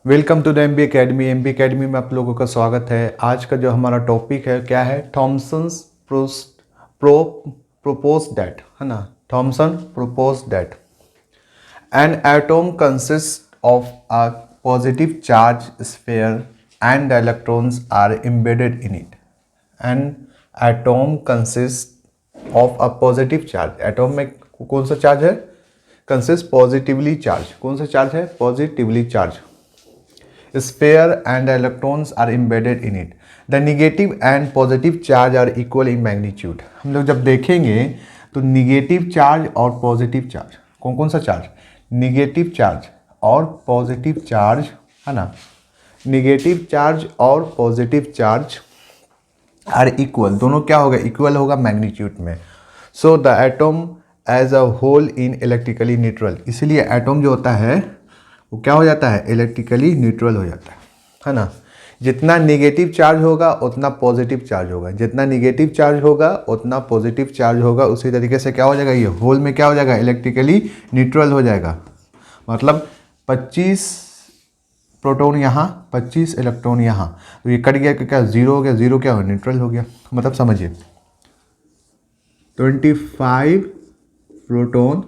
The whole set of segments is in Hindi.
Welcome to the MB academy. MB academy में आप लोगों का स्वागत है। आज का जो हमारा टॉपिक है क्या है? थॉमसन्स प्रोपोज दैट, है ना। Thomson propose that an atom consist of a positive charge sphere and the electrons are embedded in it. An atom consist of a positive charge. Atom में कौन सा चार्ज है? Consist positively charge. कौन सा चार्ज है? Positively charge. Sphere and electrons are embedded in it. The negative and positive charge are equal in magnitude. हम लोग जब देखेंगे तो निगेटिव चार्ज और पॉजिटिव चार्ज, कौन कौन सा चार्ज? निगेटिव चार्ज और पॉजिटिव चार्ज, है ना। निगेटिव चार्ज और पॉजिटिव चार्ज आर इक्वल, दोनों क्या होगा? इक्वल होगा मैग्नीट्यूड में। So the atom as a whole in electrically neutral. इसीलिए एटम जो होता है वो क्या हो जाता है? इलेक्ट्रिकली न्यूट्रल हो जाता है ना। जितना निगेटिव चार्ज होगा उतना पॉजिटिव चार्ज होगा, जितना निगेटिव चार्ज होगा उतना पॉजिटिव चार्ज होगा। उसी तरीके से क्या हो जाएगा? ये होल में क्या हो जाएगा? इलेक्ट्रिकली न्यूट्रल हो जाएगा। मतलब 25 प्रोटॉन यहाँ, 25 इलेक्ट्रॉन यहाँ, तो ये कट गया, क्या जीरो हो गया? जीरो क्या हो? न्यूट्रल हो गया। मतलब समझिए 25 प्रोटॉन,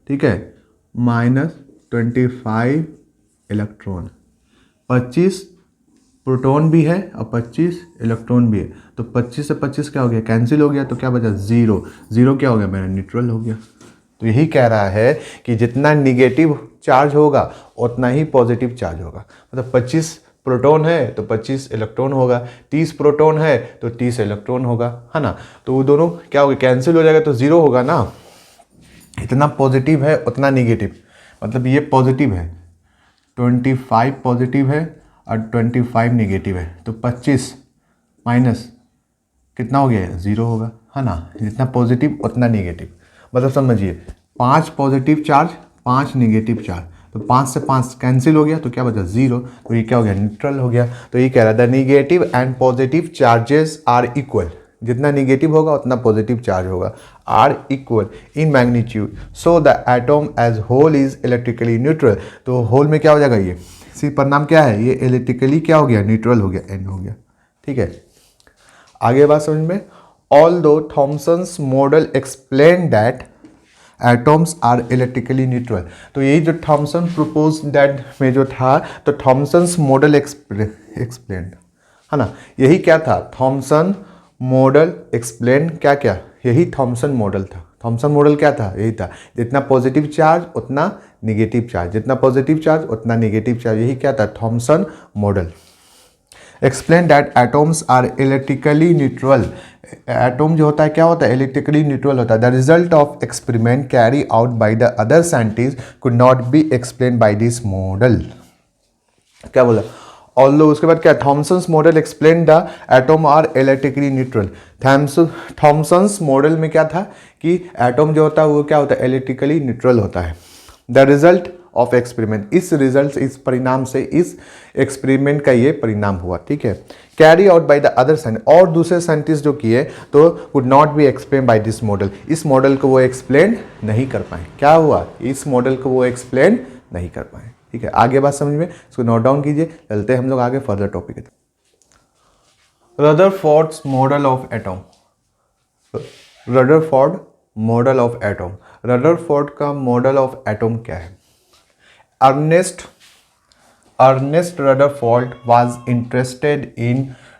ठीक है, माइनस 25 इलेक्ट्रॉन। 25 प्रोटॉन भी है और 25 इलेक्ट्रॉन भी है, तो 25 से 25 क्या हो गया? कैंसिल हो गया, तो क्या बचा? जीरो। जीरो क्या हो गया? मेरा न्यूट्रल हो गया। तो यही कह रहा है कि जितना निगेटिव चार्ज होगा उतना ही पॉजिटिव चार्ज होगा। मतलब 25 प्रोटॉन है तो 25 इलेक्ट्रॉन होगा, 30 प्रोटॉन है तो 30 इलेक्ट्रॉन होगा, है ना। तो वो दोनों क्या हो गया? कैंसिल हो जाएगा, तो जीरो होगा ना। इतना पॉजिटिव है उतना निगेटिव, मतलब ये पॉजिटिव है, 25 पॉजिटिव है और 25 निगेटिव है, तो 25 माइनस कितना हो गया? जीरो होगा, है ना। जितना पॉजिटिव उतना निगेटिव। मतलब समझिए 5 पॉजिटिव चार्ज 5 निगेटिव चार्ज, तो 5 से 5 कैंसिल हो गया, तो क्या बचा? जीरो। तो ये क्या हो गया? न्यूट्रल हो गया। तो ये कह रहा है the negative and positive charges are equal. जितना निगेटिव होगा उतना पॉजिटिव चार्ज होगा, are equal in magnitude. So the atom as whole is electrically neutral. तो होल में क्या हो जाएगा? ये सी परिणाम क्या है? ये इलेक्ट्रिकली क्या हो गया? न्यूट्रल हो गया, एन हो गया। ठीक है, आगे बात समझ में। Although Thomson's model explain that atoms are electrically neutral. तो यही जो थॉमसन प्रोपोज दैट में जो था, तो थॉमसन्स मॉडल एक्सप्लेन, है ना। यही क्या था? थॉमसन मॉडल एक्सप्लेन क्या क्या? यही थॉमसन मॉडल था। थॉमसन मॉडल क्या था? यही था, जितना पॉजिटिव चार्ज उतना निगेटिव चार्ज, जितना पॉजिटिव चार्ज उतना निगेटिव चार्ज। यही क्या था? Thomson model explain that atoms are electrically neutral. Atom जो होता है क्या होता है? इलेक्ट्रिकली न्यूट्रल होता है। The result of experiment carry out by the other scientist could not be explain by this model. क्या बोला? ऑल्दो, उसके बाद क्या? Thomson's model explain the atom are electrically neutral. Thomson's model में क्या था कि एटम जो होता है वो क्या होता है? इलेक्ट्रिकली न्यूट्रल होता है। द रिजल्ट ऑफ एक्सपेरिमेंट, इस रिजल्ट, इस परिणाम से, इस एक्सपेरिमेंट का ये परिणाम हुआ। ठीक है, carry out by the other scientist, और दूसरे साइंटिस्ट जो किए तो could not be explain by this model. इस मॉडल को वो एक्सप्लेन नहीं कर पाए। क्या हुआ? इस मॉडल को वो एक्सप्लेन नहीं कर पाए। ठीक है, आगे बात समझ में, इसको नोट डाउन कीजिए। चलते हैं हम लोग आगे फर्दर टॉपिक है। Rutherford's model of atom. Rutherford model of atom. Rutherford का मॉडल ऑफ एटम क्या है? Ernest Rutherford was interested in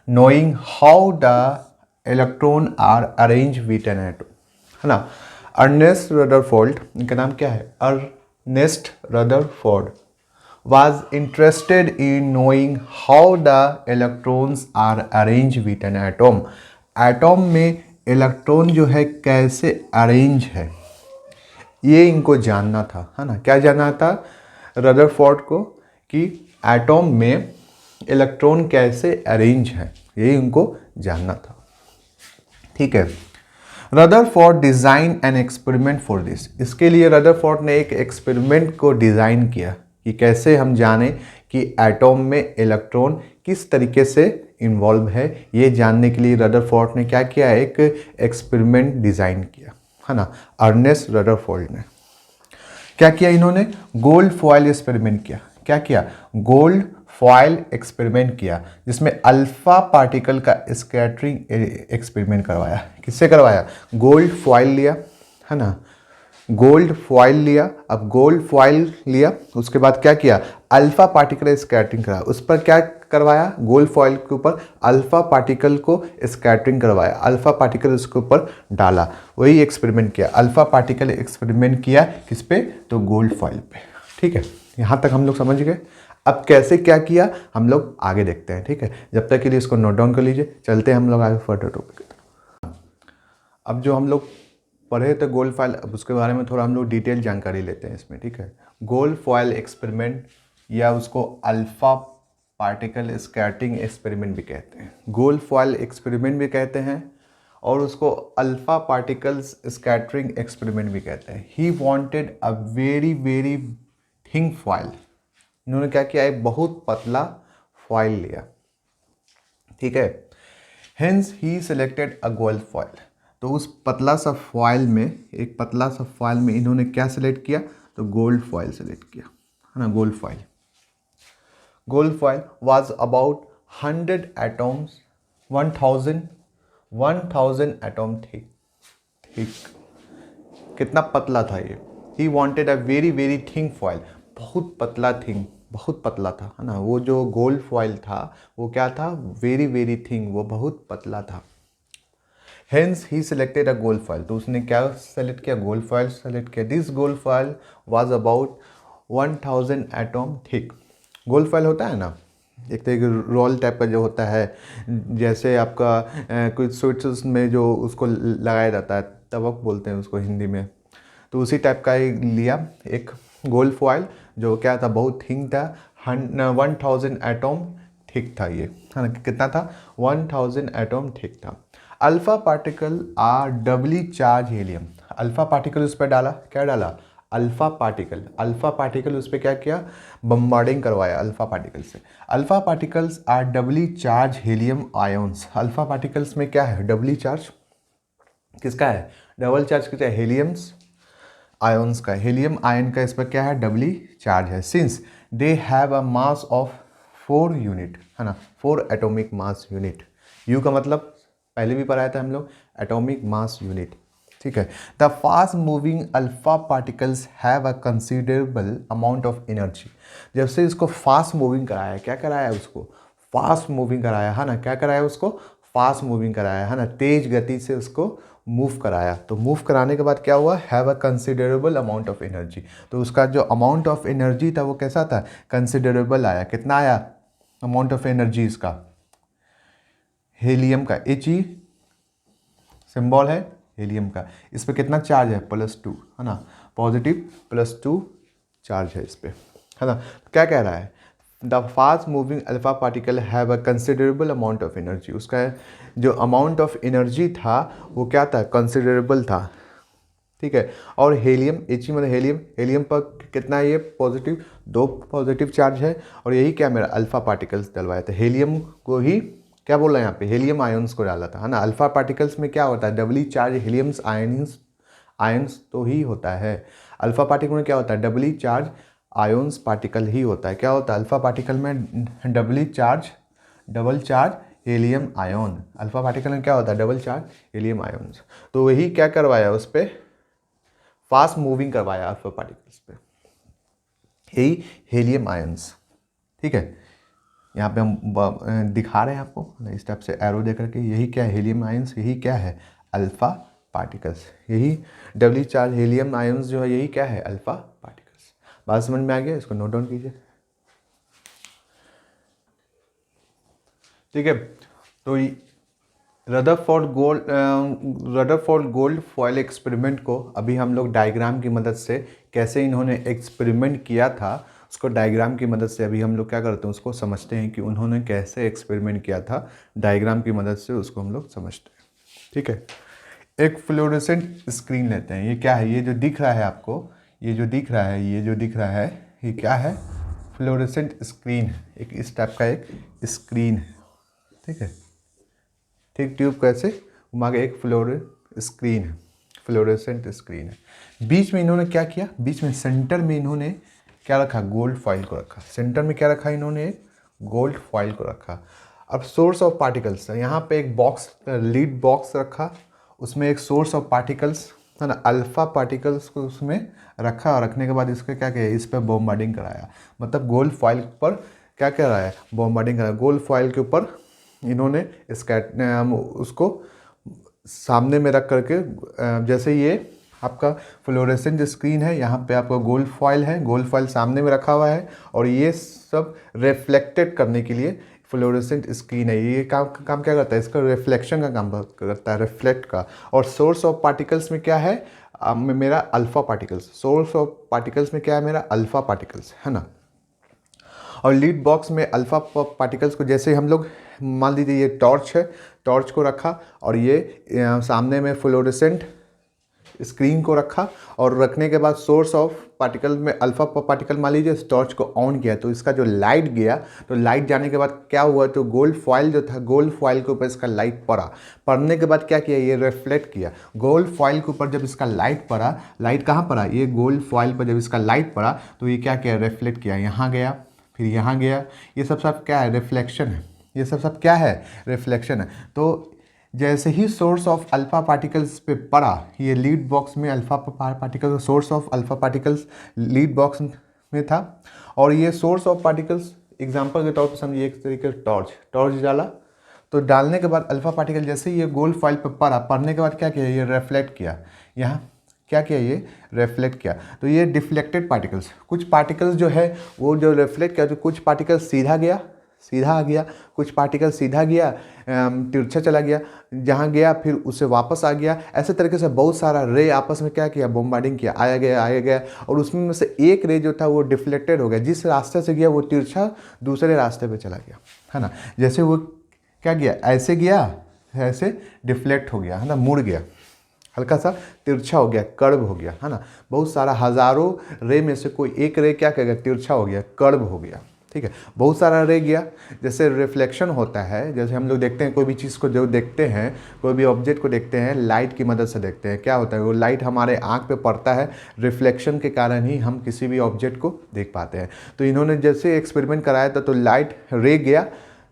knowing how the electron are arranged with an atom, है ना। अर्नेस्ट रदरफोर्ड, इनका नाम क्या है? Ernest Rutherford was interested in knowing how the electrons are arranged with an atom. Atom में इलेक्ट्रॉन जो है कैसे अरेंज है, ये इनको जानना था, है ना। क्या जानना था रदरफोर्ड को? कि एटम में इलेक्ट्रॉन कैसे अरेंज है, ये इनको जानना था। ठीक है, Rutherford design an experiment for this. इसके लिए रदरफोर्ड ने एक एक्सपेरिमेंट को डिज़ाइन किया कि कैसे हम जानें कि एटम में इलेक्ट्रॉन किस तरीके से इन्वॉल्व है। ये जानने के लिए रदरफोर्ड ने क्या किया? एक एक्सपेरिमेंट डिज़ाइन किया, है ना। अर्नेस्ट रदरफोर्ड ने क्या किया? इन्होंने गोल्ड फॉयल एक्सपेरिमेंट किया। क्या किया, गोल्ड फॉयल एक्सपेरिमेंट किया, जिसमें अल्फा पार्टिकल का स्कैटरिंग एक्सपेरिमेंट करवाया। किससे करवाया, गोल्ड फॉयल लिया, है ना, गोल्ड फॉयल लिया। अब गोल्ड फॉयल लिया, उसके बाद क्या किया, अल्फा पार्टिकल स्कैटरिंग करा, उस पर क्या करवाया, गोल्ड फॉयल के ऊपर अल्फा पार्टिकल को स्कैटरिंग करवाया, अल्फा पार्टिकल उसके ऊपर डाला, वही एक्सपेरिमेंट किया, अल्फा पार्टिकल एक्सपेरिमेंट किया किस पे, तो गोल्ड फॉयल पे। ठीक है, यहाँ तक हम लोग समझ गए। अब कैसे क्या किया हम लोग आगे देखते हैं। ठीक है, जब तक के लिए इसको नोट डाउन कर लीजिए, चलते हैं हम लोग आगे फर्दर टॉपिक। अब जो हम लोग पढ़े थे गोल्ड फॉयल, अब उसके बारे में थोड़ा हम लोग डिटेल जानकारी लेते हैं इसमें। ठीक है, गोल्ड फॉयल एक्सपेरिमेंट या उसको अल्फा पार्टिकल स्कैटरिंग एक्सपेरिमेंट भी कहते हैं, गोल्ड फॉयल एक्सपेरिमेंट भी कहते हैं, और उसको अल्फा पार्टिकल्स स्कैटरिंग एक्सपेरिमेंट भी कहते हैं। He wanted a very very thin foil, इन्होंने क्या किया, एक बहुत पतला फॉयल लिया। ठीक है, hence he selected a gold foil, तो उस पतला सा फॉयल में, एक पतला सा फॉयल में इन्होंने क्या सिलेक्ट किया, तो गोल्ड फॉयल सिलेक्ट किया, है ना, gold foil. Gold foil was about 100 atoms, 1000 atom thick. कितना पतला था ये, he wanted a very very thin foil, बहुत पतला, थिन बहुत पतला था, है ना, वो जो गोल्ड फॉयल था वो क्या था, वेरी वेरी थिन, वो बहुत पतला था। Hence he selected a gold foil, तो उसने क्या सेलेक्ट किया, गोल्ड फॉयल सेलेक्ट किया। This gold foil was about 1000 atom thick. Gold foil होता है ना, एक तरह के रोल टाइप का जो होता है, जैसे आपका कुछ स्वीट्स में जो उसको लगाया जाता है, तवक बोलते हैं उसको हिंदी में, तो उसी टाइप का ही लिया एक गोल्ड फॉयल, जो क्या था, बहुत थिन था, 1000 एटम थिक था ये, है ना, कितना था, 1000 एटम थिक था। Alpha particle are doubly charged helium, alpha particle उस पर डाला, क्या डाला, अल्फा पार्टिकल, अल्फा पार्टिकल उस पर क्या किया, बम्बार्डिंग करवाया अल्फा पार्टिकल से। Alpha particles are doubly charged helium ions, alpha particles में क्या है, डबली चार्ज किसका है, डबल चार्ज किसका है, हीलियम्स आयंस का, हीलियम आयन का इस पर क्या है, डबली चार्ज है। Since they have a mass of 4 unit, है ना, 4 एटॉमिक मास यूनिट, यू का मतलब पहले भी पढ़ाया था हम लोग, एटॉमिक मास यूनिट। ठीक है, the fast moving alpha particles have a considerable amount of energy, जब से इसको फास्ट मूविंग कराया, क्या कराया उसको, फास्ट मूविंग कराया, है ना, क्या कराया उसको, फास्ट मूविंग कराया, है ना, तेज गति से उसको मूव कराया। तो मूव कराने के बाद क्या हुआ, have a considerable amount of energy, तो उसका जो अमाउंट ऑफ एनर्जी था वो कैसा था, कंसिडरेबल आया। कितना आया अमाउंट ऑफ एनर्जी इसका, हीलियम का, He सिंबल है हीलियम का, इस पर कितना चार्ज है, +2, है ना, पॉजिटिव +2 चार्ज है इस पर, है ना। क्या कह रहा है, the fast moving alpha particle have a considerable amount of energy, उसका जो अमाउंट ऑफ एनर्जी था वो क्या था, कंसिडरेबल था। ठीक है, और हीलियम, He मतलब हीलियम, हीलियम पर कितना है ये, पॉजिटिव, 2 पॉजिटिव चार्ज है, और यही क्या मेरा अल्फा पार्टिकल्स डलवाया था, हीलियम को ही क्या बोल रहे हैं यहाँ पे, हीलियम आयंस को डाला था, है ना। अल्फा पार्टिकल्स में क्या होता है, डबली चार्ज हीलियम्स आयंस तो ही होता है, अल्फा पार्टिकल में क्या होता है, डबली चार्ज आयंस पार्टिकल ही होता है। क्या होता है अल्फा पार्टिकल में, double charge helium ion, alpha particle में क्या होता है, डबल चार्ज हीलियम आयंस। तो वही क्या करवाया उस पर, फास्ट मूविंग करवाया अल्फा पार्टिकल्स पे, यही हीलियम आयंस। ठीक है, यहाँ पे हम दिखा रहे हैं आपको इस टाइप से एरो दे करके, यही क्या है, हीलियम आयंस, यही क्या है, अल्फा पार्टिकल्स, यही डबली चार्ज हीलियम आयंस जो है, यही क्या है, अल्फा पार्टिकल्स। बात समझ में आ गया, इसको नोट डाउन कीजिए। ठीक है, तो रदरफोर्ड गोल्ड फॉयल एक्सपेरिमेंट को अभी हम लोग डायग्राम की मदद से, कैसे इन्होंने एक्सपेरिमेंट किया था उसको डायग्राम की मदद से अभी हम लोग क्या करते हैं, उसको समझते हैं कि उन्होंने कैसे एक्सपेरिमेंट किया था, डायग्राम की मदद से उसको हम लोग समझते हैं। ठीक है, एक फ्लोरेसेंट स्क्रीन लेते हैं, ये क्या है, ये जो दिख रहा है आपको, ये जो दिख रहा है, ये क्या है, फ्लोरेसेंट स्क्रीन, एक इस टाइप का एक स्क्रीन है। ठीक है, ठीक, ट्यूब कैसे घुमा के एक स्क्रीन है, फ्लोरेसेंट स्क्रीन है। बीच में इन्होंने क्या किया, बीच में सेंटर में इन्होंने क्या रखा, गोल्ड फॉइल को रखा। सेंटर में क्या रखा इन्होंने, एक गोल्ड फॉइल को रखा। अब सोर्स ऑफ पार्टिकल्स, यहाँ पे एक बॉक्स, लीड बॉक्स रखा, उसमें एक सोर्स ऑफ पार्टिकल्स है ना, अल्फ़ा पार्टिकल्स को उसमें रखा, और रखने के बाद इसको क्या किया, इस पर बॉम्बार्डिंग कराया, मतलब गोल्ड फॉइल पर क्या कर रहा है, बॉम्बार्डिंग कराया। गोल्ड फॉइल के ऊपर इन्होंने उसको सामने में रख करके, जैसे ये आपका फ्लोरेसेंट स्क्रीन है, यहाँ पे आपका गोल्ड फॉइल है, गोल्ड फॉइल सामने में रखा हुआ है, और ये सब रिफ्लेक्टेड करने के लिए फ्लोरेसेंट स्क्रीन है। ये काम क्या करता है, इसका रिफ्लेक्शन का काम करता है, रिफ्लेक्ट का। और सोर्स ऑफ पार्टिकल्स में क्या है, मेरा alpha particles, source of particles में क्या है, मेरा अल्फ़ा पार्टिकल्स है ना। और लीड बॉक्स में अल्फ़ा पार्टिकल्स को, जैसे हम लोग मान लीजिए ये टॉर्च है, टॉर्च को रखा, और ये सामने में फ्लोरेसेंट स्क्रीन को रखा, और रखने के बाद सोर्स ऑफ पार्टिकल में अल्फ़ा पार्टिकल मान लीजिए इस टॉर्च को ऑन किया, तो इसका जो लाइट गया, तो लाइट जाने के बाद क्या हुआ, तो गोल्ड फॉइल जो था, गोल्ड फॉइल के ऊपर इसका लाइट पड़ा, पड़ने के बाद क्या किया, ये रिफ्लेक्ट किया। गोल्ड फॉइल के ऊपर जब इसका लाइट पड़ा, लाइट कहाँ पड़ा, ये गोल्ड फॉइल पर जब इसका लाइट पड़ा, तो ये क्या किया, रिफ्लेक्ट किया, यहाँ गया, फिर यहाँ गया। ये सब क्या है, रिफ्लेक्शन है। ये सब क्या है, रिफ्लेक्शन है। तो जैसे ही सोर्स ऑफ अल्फ़ा पार्टिकल्स पे पड़ा, ये लीड बॉक्स में alpha particle, source of alpha particles lead box में था, और ये सोर्स ऑफ पार्टिकल्स एग्जांपल के तौर पर समझिए एक तरीके से टॉर्च डाला, तो डालने के बाद अल्फ़ा पार्टिकल जैसे ही ये गोल्ड फॉइल पे पड़ा, पड़ने के बाद क्या किया, ये रिफ्लेक्ट किया, यहाँ क्या किया, ये रिफ्लेक्ट किया। तो ये डिफ्लेक्टेड पार्टिकल्स, कुछ पार्टिकल्स जो है वो जो रिफ्लेक्ट किया, तो कुछ पार्टिकल्स सीधा आ गया, कुछ पार्टिकल सीधा गया, तिरछा चला गया, जहाँ गया फिर उसे वापस आ गया। ऐसे तरीके से बहुत सारा रे आपस में क्या किया, बॉम्बार्डिंग किया, आया गया, और उसमें में से एक रे जो था वो डिफ्लेक्टेड हो गया, जिस रास्ते से गया वो तिरछा दूसरे रास्ते पे चला गया, है ना। जैसे वो क्या गया, ऐसे गया, ऐसे डिफ्लेक्ट हो गया, है ना, मुड़ गया, हल्का सा तिरछा हो गया, कर्व हो गया, है ना। बहुत सारा हज़ारों रे में से कोई एक रे क्या करेगा, तिरछा हो गया, कर्व हो गया, ठीक है। बहुत सारा रे गया। जैसे रिफ्लेक्शन होता है, जैसे हम लोग देखते हैं कोई भी चीज़ को, जो देखते हैं कोई भी ऑब्जेक्ट को देखते हैं, लाइट की मदद से देखते हैं। क्या होता है, वो लाइट हमारे आँख पे पड़ता है, रिफ्लेक्शन के कारण ही हम किसी भी ऑब्जेक्ट को देख पाते हैं। तो इन्होंने जैसे एक्सपेरिमेंट कराया था, तो लाइट रे गया,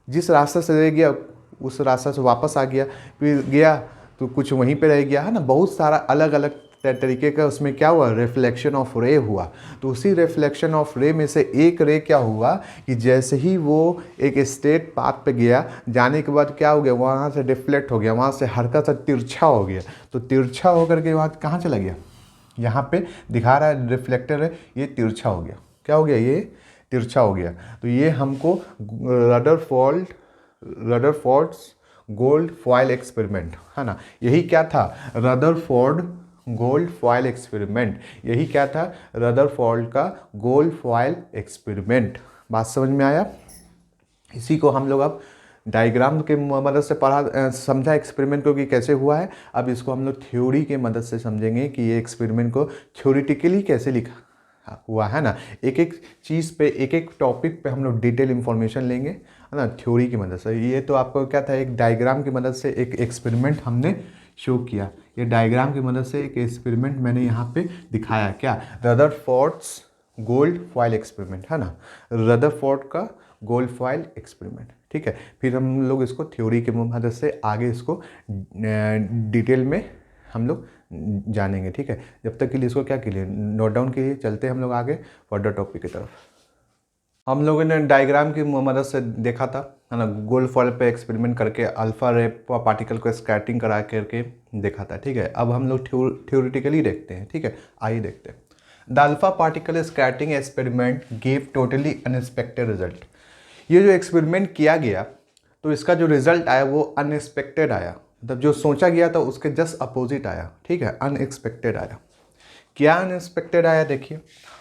जिस रास्ते से रे गया उस रास्ते से वापस आ गया, फिर गया तो कुछ वहीं पे रह गया, है ना। बहुत सारा अलग अलग तरीके का उसमें क्या हुआ, रिफ्लेक्शन ऑफ रे हुआ। तो उसी रिफ्लेक्शन ऑफ रे में से एक रे क्या हुआ कि जैसे ही वो एक स्ट्रेट पाथ पे गया, जाने के बाद क्या हो गया, वहाँ से डिफ्लेक्ट हो गया, वहाँ से हल्का सा तिरछा हो गया। तो तिरछा होकर के वहाँ कहाँ चला गया, यहाँ पे दिखा रहा है रिफ्लेक्टर है, ये तिरछा हो गया। क्या हो गया, ये तिरछा हो गया। तो ये हमको रदरफोर्ड्स गोल्ड फॉइल एक्सपेरिमेंट, है ना। यही क्या था, रदरफोर्ड गोल्ड फॉइल एक्सपेरिमेंट। यही क्या था, रदरफोर्ड का गोल्ड फॉइल एक्सपेरिमेंट। बात समझ में आया। इसी को हम लोग अब डायग्राम के मदद से समझा एक्सपेरिमेंट को कि कैसे हुआ है। अब इसको हम लोग थ्योरी के मदद से समझेंगे कि ये एक्सपेरिमेंट को थ्योरेटिकली कैसे लिखा हुआ, है ना। एक एक चीज़ पे, एक एक टॉपिक पे हम लोग डिटेल इंफॉर्मेशन लेंगे, है ना, थ्योरी की मदद से। ये तो आपको क्या था, एक डायग्राम की मदद से एक एक्सपेरिमेंट हमने शो किया। ये डायग्राम की मदद से एक एक्सपेरिमेंट मैंने यहाँ पे दिखाया, क्या, रदरफोर्ड्स गोल्ड फॉइल एक्सपेरिमेंट, है ना, रदरफोर्ड का गोल्ड फॉइल एक्सपेरिमेंट, ठीक है। फिर हम लोग इसको थ्योरी की मदद से आगे इसको डिटेल में हम लोग जानेंगे, ठीक है। जब तक के लिए इसको क्या के लिए नोट डाउन कीजिए, चलते हैं हम लोग आगे फर्दर टॉपिक की तरफ। हम लोगों ने डायग्राम की मदद से देखा था, है ना, गोल्ड फॉइल पे एक्सपेरिमेंट करके अल्फा रे पार्टिकल को स्कैटरिंग करा करके देखा था, ठीक है। अब हम लोग थ्योरेटिकली देखते हैं, ठीक है। आइए देखते हैं। The alpha particle scattering experiment gave totally unexpected result. ये जो एक्सपेरिमेंट किया गया, तो इसका जो रिजल्ट आया वो अनएक्सपेक्टेड आया, मतलब जो सोचा गया था उसके जस्ट अपोजिट आया, ठीक है, अनएक्सपेक्टेड आया। क्या अनएक्सपेक्टेड आया, देखिए।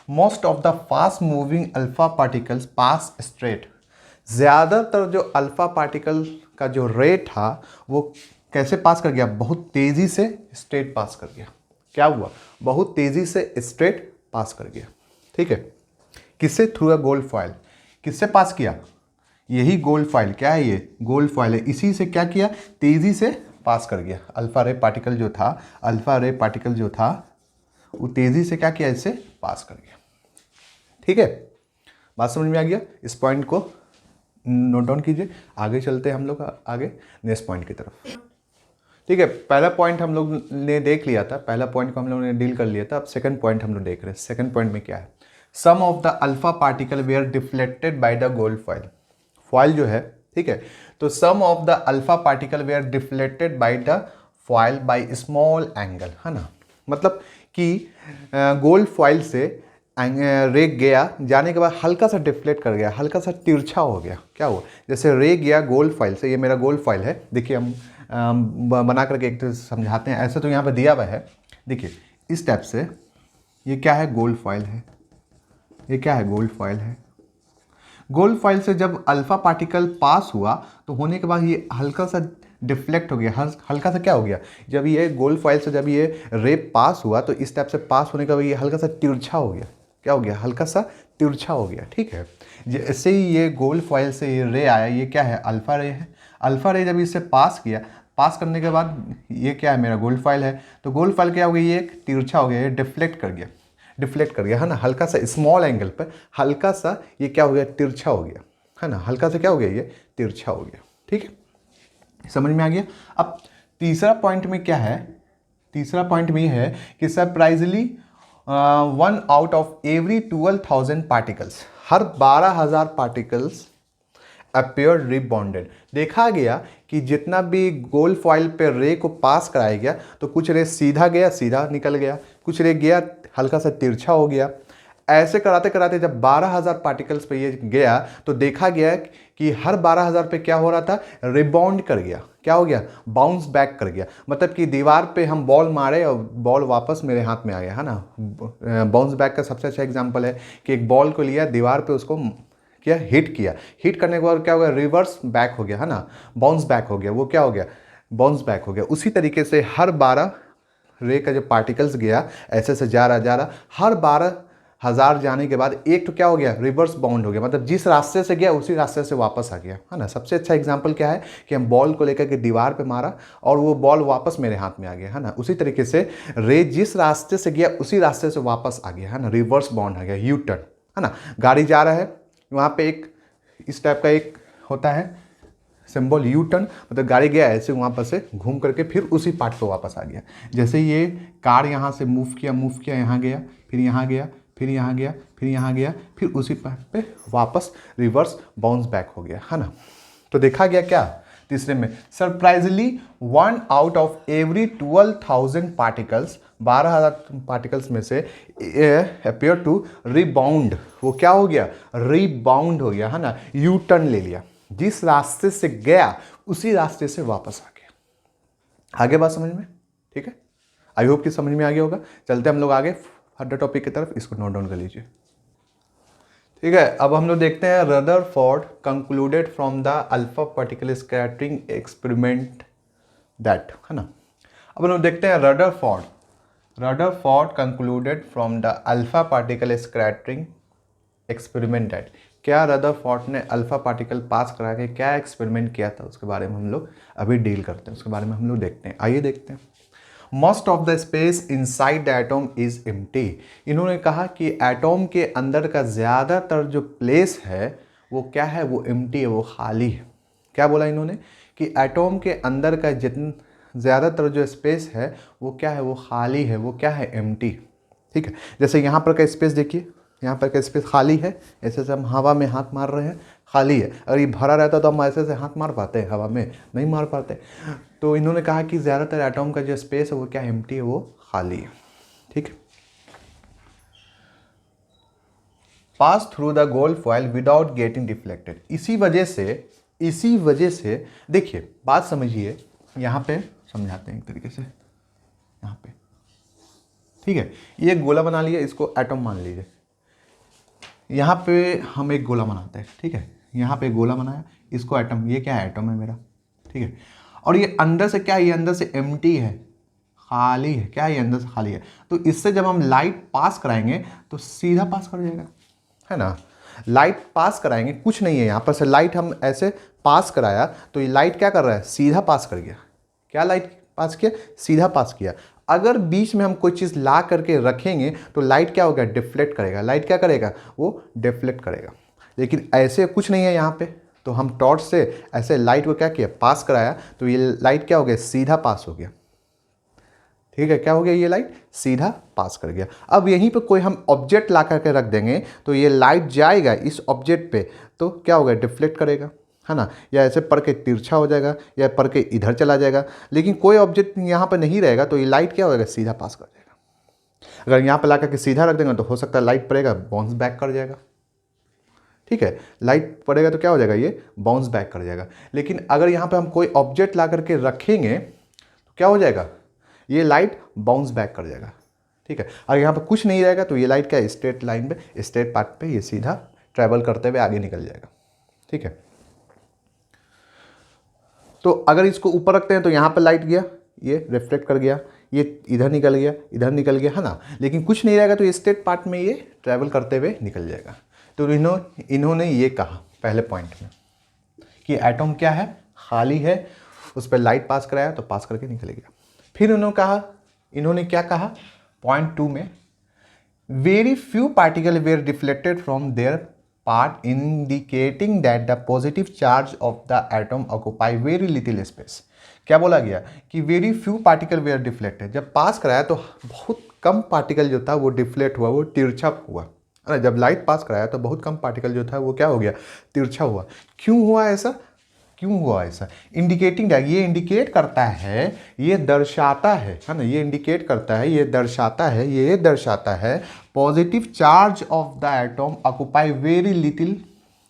Most of the fast moving alpha particles pass straight. ज़्यादातर जो अल्फा पार्टिकल का जो रेट था वो कैसे पास कर गया, बहुत तेज़ी से स्ट्रेट पास कर गया। क्या हुआ, बहुत तेज़ी से स्ट्रेट पास कर गया, ठीक है। किससे, थ्रू अ गोल्ड फॉइल। किससे पास किया, यही गोल्ड फॉइल, क्या है, ये गोल्ड फॉइल है, इसी से क्या किया, तेज़ी से पास कर गया। अल्फा रे पार्टिकल जो था वो तेज़ी से क्या किया, इससे पास कर गया, ठीक है, बात समझ में आ गया? इस पॉइंट को नोट डाउन कीजिए। आगे चलते हैं हम लोग आगे नेक्स्ट पॉइंट की तरफ। ठीक है, पहला पॉइंट हम लोग ने देख लिया था, पहला पॉइंट को हम लोग ने डील कर लिया था। अब सेकंड पॉइंट हम लोग देख रहे हैं। सेकंड पॉइंट में क्या है? Some of the alpha particle were deflected by the gold foil. Foil जो है, ठीक है, तो some of the alpha particle were deflected by the foil by small angle, है ना। मतलब कि गोल्ड फॉइल से रे गया, जाने के बाद हल्का सा डिफ्लेक्ट कर गया, हल्का सा तिरछा हो गया। क्या हुआ? जैसे रे गया गोल्ड फॉइल से, ये मेरा गोल्ड फॉइल है, देखिए हम बना करके एक तो समझाते हैं। ऐसे तो यहाँ पे दिया हुआ है, देखिए इस टाइप से। ये क्या है? गोल्ड फॉइल है। ये क्या है? गोल्ड फॉइल है। गोल्ड फॉइल से जब अल्फा पार्टिकल पास हुआ तो होने के बाद ये हल्का सा डिफ्लेक्ट हो गया, हल्का सा क्या हो गया? जब ये गोल्ड फॉइल से जब ये रे पास हुआ तो इस टाइप से पास होने के बाद ये हल्का सा तिरछा हो गया। क्या हो गया? हल्का सा तिरछा हो गया। ठीक है, जैसे ही ये गोल्ड फॉइल से ये रे आया, ये क्या है? अल्फा रे है। अल्फा रे जब इससे पास किया, पास करने के बाद ये क्या है? मेरा गोल्ड फॉइल है। तो गोल्ड फॉइल क्या हो गया? ये एक तिरछा हो गया, ये डिफ्लेक्ट कर गया, डिफ्लेक्ट कर गया, है ना। हल्का सा स्मॉल एंगल पर हल्का सा ये क्या हो गया? तिरछा हो गया, है ना। हल्का सा क्या हो गया? ये तिरछा हो गया। ठीक है, समझ में आ गया? अब तीसरा पॉइंट में क्या है? तीसरा पॉइंट में ये है कि सरप्राइजली 1 out of every 12,000 particles, her 12,000 particles appear rebonded. देखा गया कि जितना भी गोल्ड फॉइल पे रे को पास कराया गया तो कुछ रे सीधा गया, सीधा निकल गया, कुछ रे गया हल्का सा तिरछा हो गया। ऐसे कराते कराते जब 12,000 पार्टिकल्स पे ये गया तो देखा गया कि हर 12,000 पे क्या हो रहा था? रिबाउंड कर गया। क्या हो गया? बाउंस बैक कर गया। मतलब कि दीवार पे हम बॉल मारे और बॉल वापस मेरे हाथ में आ गया, है ना। बाउंस बैक का सबसे अच्छा एग्जांपल है कि एक बॉल को लिया, दीवार पे उसको क्या हिट किया, हिट करने के बाद क्या हो गया? रिवर्स बैक हो गया, है ना, बाउंस बैक हो गया। वो क्या हो गया? बाउंस बैक हो गया। उसी तरीके से हर 12 रे का जब पार्टिकल्स गया, ऐसे से जा रहा, हर 12,000 जाने के बाद एक तो क्या हो गया? रिवर्स बाउंड हो गया। मतलब जिस रास्ते से गया उसी रास्ते से वापस आ गया, है ना। सबसे अच्छा एग्जांपल क्या है कि हम बॉल को लेकर के दीवार पे मारा और वो बॉल वापस मेरे हाथ में आ गया, है ना। उसी तरीके से रे जिस रास्ते से गया उसी रास्ते से वापस आ गया, है ना। रिवर्स बाउंड आ गया, यू टर्न, है ना। गाड़ी जा रहा है, वहाँ पे एक इस टाइप का एक होता है सिंबल, यू टर्न, मतलब गाड़ी गया ऐसे वहाँ पर से घूम करके फिर उसी पार्ट पे वापस आ गया। जैसे ये कार यहाँ से मूव किया, यहाँ गया, फिर यहाँ गया, फिर यहाँ गया, फिर यहाँ गया, फिर उसी पार्ट पे वापस रिवर्स बाउंस बैक हो गया, है ना। तो देखा गया क्या तीसरे में? सरप्राइजली 1 out of every 12,000 particles, 12,000 particles में से अपियर टू रिबाउंड। वो क्या हो गया? रिबाउंड हो गया, है ना, यू टर्न ले लिया। जिस रास्ते से गया उसी रास्ते से वापस आ गया। आगे बात समझ में? ठीक है, आई होप कि समझ में आ गया होगा। चलते हम लोग आगे फर्दर टॉपिक की तरफ, इसको नोट डाउन कर लीजिए। ठीक है, अब हम लोग देखते हैं Rutherford concluded from the alpha particle scattering experiment that, है ना। अब हम लोग देखते हैं Rutherford concluded from the alpha particle scattering experiment that. क्या रदरफोर्ड ने अल्फा पार्टिकल पास करा के क्या एक्सपेरिमेंट किया था, उसके बारे में हम लोग अभी डील करते हैं, उसके बारे में हम लोग देखते हैं। आइए देखते हैं। Most of the space inside the atom is empty. इन्होंने कहा कि एटॉम के अंदर का ज़्यादातर जो प्लेस है वो क्या है? वो एम्प्टी है, वो खाली है। क्या बोला इन्होंने? कि एटॉम के अंदर का जितना ज़्यादातर जो स्पेस है वो क्या है? वो खाली है, वो क्या है? एम्प्टी। ठीक है, जैसे यहाँ पर का स्पेस देखिए, यहाँ पर का स्पेस खाली है, ऐसे से हम हवा में हाथ मार रहे हैं, खाली है। अगर ये भरा रहता तो हम ऐसे से हाथ मार पाते हैं हवा में? नहीं मार पाते। तो इन्होंने कहा कि ज़्यादातर एटॉम का जो स्पेस है वो क्या? एम्प्टी है, वो खाली है। ठीक है, pass through the gold foil without getting deflected. इसी वजह से देखिए, बात समझिए, यहाँ पे समझाते हैं एक तरीके से। यहाँ पे ठीक है, ये एक गोला बना लिया, इसको एटम मान लीजिए। यहाँ पे हम एक गोला बनाते हैं, ठीक है, यहाँ पे एक गोला बनाया, इसको एटम, ये क्या है? एटम है मेरा, ठीक है। और ये अंदर से क्या है? ये अंदर से एम्प्टी है, खाली है। क्या है? ये अंदर से खाली है। तो इससे जब हम लाइट पास कराएंगे तो सीधा पास कर जाएगा, है ना। लाइट पास कराएंगे, कुछ नहीं है यहाँ पर से, लाइट हम ऐसे पास कराया तो ये लाइट क्या कर रहा है? सीधा पास कर गया। क्या लाइट पास किया? सीधा पास किया। अगर बीच में हम कोई चीज़ ला करके रखेंगे तो लाइट क्या होगा, डिफ्लेक्ट करेगा। लाइट क्या करेगा, वो डिफ्लेक्ट करेगा। लेकिन ऐसे कुछ नहीं है यहाँ पे, तो हम टॉर्च से ऐसे लाइट को क्या किया, पास कराया, तो ये लाइट क्या हो गया, सीधा पास हो गया। ठीक है, क्या हो गया, ये लाइट सीधा पास कर गया। अब यहीं पे कोई हम ऑब्जेक्ट ला करके रख देंगे तो ये लाइट जाएगा इस ऑब्जेक्ट पे, तो क्या होगा, डिफ्लेक्ट करेगा, है ना, या ऐसे पढ़ के तिरछा हो जाएगा, या पढ़ के इधर चला जाएगा। लेकिन कोई ऑब्जेक्ट यहाँ पर नहीं रहेगा तो ये लाइट क्या होगा, सीधा पास कर जाएगा। अगर यहाँ पर ला करके सीधा रख देंगे तो हो सकता है लाइट पड़ेगा, बाउंस बैक कर जाएगा। ठीक है, लाइट पड़ेगा तो क्या हो जाएगा, ये बाउंस बैक कर जाएगा। लेकिन अगर यहाँ पे हम कोई ऑब्जेक्ट ला करके रखेंगे तो क्या हो जाएगा, ये लाइट बाउंस बैक कर जाएगा। ठीक है, अगर यहाँ पे कुछ नहीं रहेगा तो ये लाइट क्या, स्ट्रेट लाइन पे, स्ट्रेट पाथ पे ये सीधा ट्रैवल करते हुए आगे निकल जाएगा। ठीक है, तो अगर इसको ऊपर रखते हैं तो यहाँ पर लाइट गया, ये रिफ्लेक्ट कर गया, ये इधर निकल गया, इधर निकल गया, है ना। लेकिन कुछ नहीं रहेगा तो ये स्ट्रेट पाथ में ये ट्रैवल करते हुए निकल जाएगा। तो इन्होंने ये कहा पहले पॉइंट में कि एटम क्या है, खाली है, उस पर लाइट पास कराया तो पास करके निकल गया। फिर इन्होंने क्या कहा पॉइंट 2 में, very few particle were deflected from their part indicating that the positive charge of the atom occupy very little space. क्या बोला गया कि very few particle were deflected, जब पास कराया तो बहुत कम पार्टिकल जो था वो डिफ्लेक्ट हुआ, वो तिरछा हुआ, है ना। जब लाइट पास कराया तो बहुत कम पार्टिकल जो था वो क्या हो गया, तिरछा हुआ। क्यों हुआ ऐसा, क्यों हुआ ऐसा, इंडिकेटिंग दैट, ये इंडिकेट करता है, ये दर्शाता है ना, ये इंडिकेट करता है, ये दर्शाता है positive charge of the atom occupy very little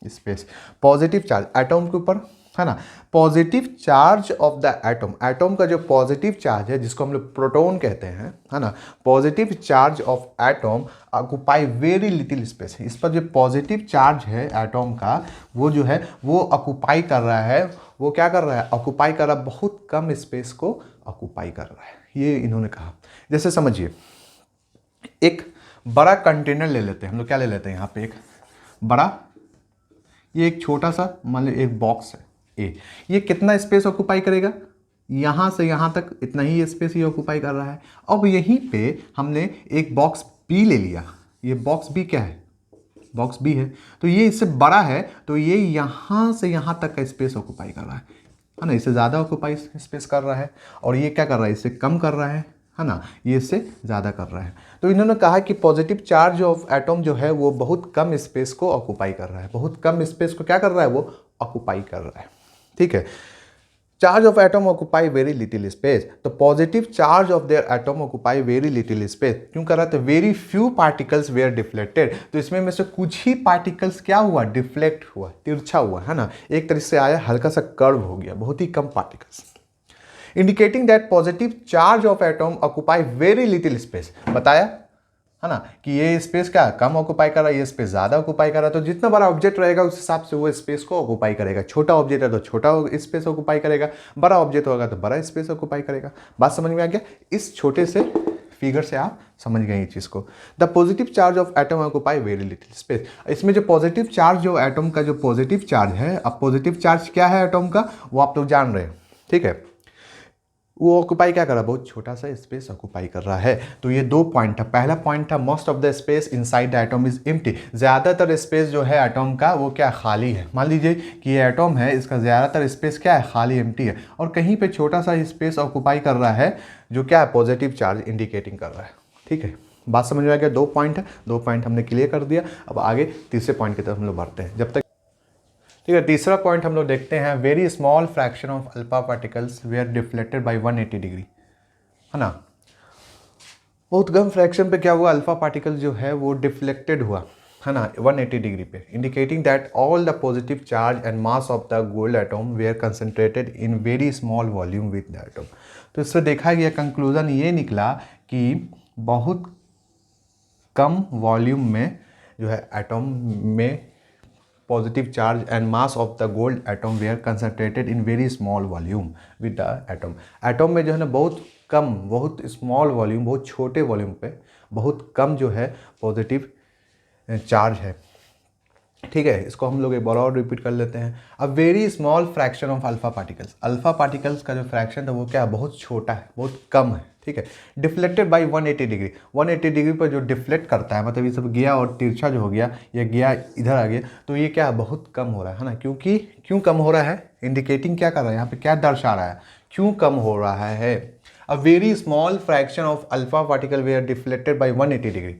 space. Positive charge atom के ऊपर, है ना, positive charge of the atom, atom का जो पॉजिटिव चार्ज है जिसको हम लोग प्रोटॉन कहते हैं, है ना, positive charge of atom occupy very little space. इस पर जो पॉजिटिव चार्ज है एटम का, वो जो है वो ऑक्यूपाई कर रहा है, वो क्या कर रहा है, ऑक्यूपाई कर रहा है, बहुत कम स्पेस को ऑक्यूपाई कर रहा है। ये इन्होंने कहा। जैसे समझिए, एक बड़ा कंटेनर ले लेते हैं हम लोग, क्या ले लेते हैं यहाँ पे, एक बड़ा, ये एक छोटा सा मान लो एक बॉक्स है ए, ये कितना स्पेस ऑक्यूपाई करेगा, यहाँ से यहाँ तक इतना ही स्पेस ये ऑक्यूपाई कर रहा है। अब यहीं पे हमने एक बॉक्स बी ले लिया, ये बॉक्स बी क्या है, बॉक्स बी है, तो ये इससे बड़ा है, तो ये यहाँ से यहाँ तक का स्पेस ऑक्यूपाई कर रहा है ना, इससे ज़्यादा ऑक्यूपाई स्पेस कर रहा है। और ये क्या कर रहा है, इससे कम कर रहा है ना, ये इससे ज़्यादा कर रहा है। तो इन्होंने कहा कि पॉजिटिव चार्ज ऑफ एटम जो है वो बहुत कम स्पेस को ऑक्यूपाई कर रहा है, बहुत कम स्पेस को क्या कर रहा है, वो ऑक्यूपाई कर रहा है। ठीक है, charge of atom occupy very little space, तो positive charge of their atom occupy very little space क्यों कर रहा था, very few particles were deflected, तो इसमें में से कुछ ही पार्टिकल्स क्या हुआ, डिफ्लेक्ट हुआ, तिरछा हुआ, है ना, एक तरह से आया, हल्का सा कर्व हो गया, बहुत ही कम particles, indicating that positive charge of atom occupy very little space. बताया, है ना, कि ये स्पेस क्या कम ऑक्यूपाई कर रहा है, ये स्पेस ज़्यादा ऑक्यूपाई कर रहा है। तो जितना बड़ा ऑब्जेक्ट रहेगा उस हिसाब से वो स्पेस को ऑक्यूपाई करेगा। छोटा ऑब्जेक्ट है तो छोटा स्पेस ऑक्यूपाई करेगा, बड़ा ऑब्जेक्ट होगा तो बड़ा स्पेस ऑक्यूपाई करेगा। बात समझ में आ गया, इस छोटे से फिगर से आप समझ गए ये चीज़ को। The positive charge of atom occupy very little space, इसमें जो पॉजिटिव चार्ज जो एटम का जो पॉजिटिव चार्ज है, अब पॉजिटिव चार्ज क्या है एटम का वो आप लोग जान रहे हैं। ठीक है, वो ऑक्यूपाई क्या कर रहा है, बहुत छोटा सा स्पेस ऑक्यूपाई कर रहा है। तो ये दो पॉइंट था। पहला पॉइंट था most of the space inside the atom is empty, ज़्यादातर स्पेस जो है एटम का वो क्या खाली है। मान लीजिए कि ये एटम है, इसका ज़्यादातर स्पेस क्या है, खाली एम्प्टी है, और कहीं पे छोटा सा स्पेस ऑक्यूपाई कर रहा है जो क्या है, पॉजिटिव चार्ज इंडिकेटिंग कर रहा है। ठीक है, बात समझ में आ गया। दो पॉइंट है, दो पॉइंट हमने क्लियर कर दिया। अब आगे तीसरे पॉइंट की तरफ हम लोग बढ़ते हैं। जब तक ठीक है, तीसरा पॉइंट हम लोग देखते हैं, very small fraction of alpha particles were deflected by 180 degree, है ना, बहुत कम फ्रैक्शन पे क्या हुआ, अल्फा पार्टिकल जो है वो डिफ्लेक्टेड हुआ, है ना, 180 डिग्री पे, indicating that all the positive charge and mass of the gold atom were concentrated in very small volume with the atom. तो इससे देखा गया, कंक्लूजन ये निकला कि बहुत कम वॉल्यूम में जो है एटम में positive charge and mass of the gold atom were concentrated in very small volume with the atom. Atom में जो है ना बहुत कम, बहुत स्मॉल वॉल्यूम, बहुत छोटे वॉल्यूम पे बहुत कम जो है पॉजिटिव चार्ज है। ठीक है, इसको हम लोग एक बार और रिपीट कर लेते हैं। अब very small fraction of alpha particles, alpha particles का जो फ्रैक्शन था वो क्या है, बहुत छोटा है, बहुत कम है। ठीक है। डिफ्लेक्टेड बाई 180 डिग्री, 180 डिग्री पर जो डिफ्लेक्ट करता है, मतलब ये सब गया और तिरछा जो हो गया, ये गया इधर आ गया, तो ये क्या बहुत कम हो रहा है ना, क्योंकि क्यों कम हो रहा है, इंडिकेटिंग क्या कर रहा है यहाँ पे, क्या दर्शा रहा है, क्यों कम हो रहा है। A very small fraction of alpha particle were deflected by 180 degree,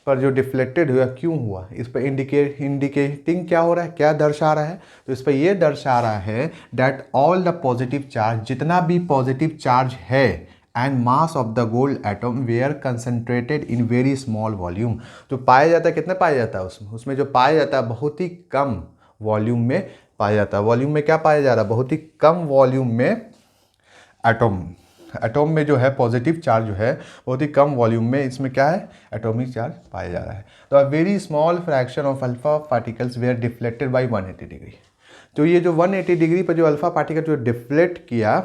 पर जो डिफ्लेक्टेड हुआ क्यों हुआ, इस पर इंडिकेटिंग क्या हो रहा है, क्या दर्शा रहा है, तो इस पर ये दर्शा रहा है that all the positive charge, जितना भी पॉजिटिव चार्ज है, and mass of the gold atom were concentrated in very small volume, जो पाया जाता है, कितना पाया जाता है उसमें जो पाया जाता है बहुत ही कम वॉल्यूम में पाया जाता है। वॉल्यूम में क्या पाया जा रहा है, बहुत ही कम वॉल्यूम में एटॉम में जो है पॉजिटिव चार्ज जो है बहुत ही कम वॉल्यूम में, इसमें क्या है, एटॉमिक चार्ज पाया जा रहा है। तो a very small fraction of alpha particles were deflected by 180 degree, तो ये जो 180 डिग्री पर जो अल्फा पार्टिकल जो डिफ्लेक्ट किया,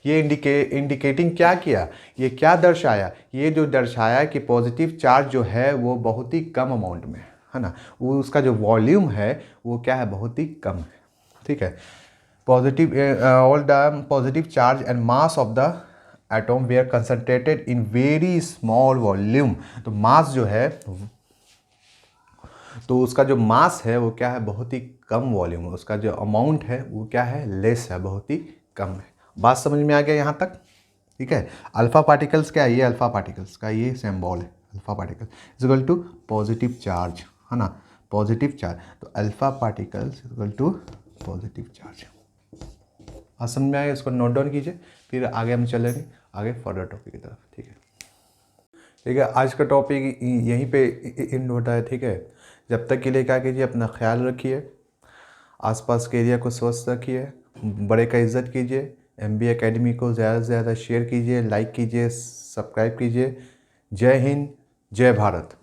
ये इंडिकेटिंग क्या किया, ये क्या दर्शाया, ये जो दर्शाया कि पॉजिटिव चार्ज जो है वो बहुत ही कम अमाउंट में है ना, वो उसका जो वॉल्यूम है वो क्या है, बहुत ही कम है। ठीक है, positive all the positive charge and mass of the atom were concentrated in very small volume, तो मास जो है, तो उसका जो मास है वो क्या है, बहुत ही कम वॉल्यूम है, उसका जो अमाउंट है वो क्या है, लेस है, बहुत ही कम है। बात समझ में आ गया यहाँ तक। ठीक है, अल्फा पार्टिकल्स क्या है, ये अल्फा पार्टिकल्स का ये सिंबल है, alpha particle equal to positive charge, है ना, पॉजिटिव चार्ज, तो alpha particles equal to positive charge. बात समझ में आएगा, इसको नोट डाउन कीजिए, फिर आगे हम चलेंगे आगे फर्दर टॉपिक की तरफ। ठीक है, ठीक है, आज का टॉपिक यहीं पे एंड होता है। ठीक है, जब तक के लिए क्या कीजिए, अपना ख्याल रखिए, आसपास के एरिया को स्वच्छ रखिए, बड़े का इज्जत कीजिए, MB एकेडमी को ज़्यादा से ज़्यादा शेयर कीजिए, लाइक कीजिए, सब्सक्राइब कीजिए। जय हिंद, जय भारत।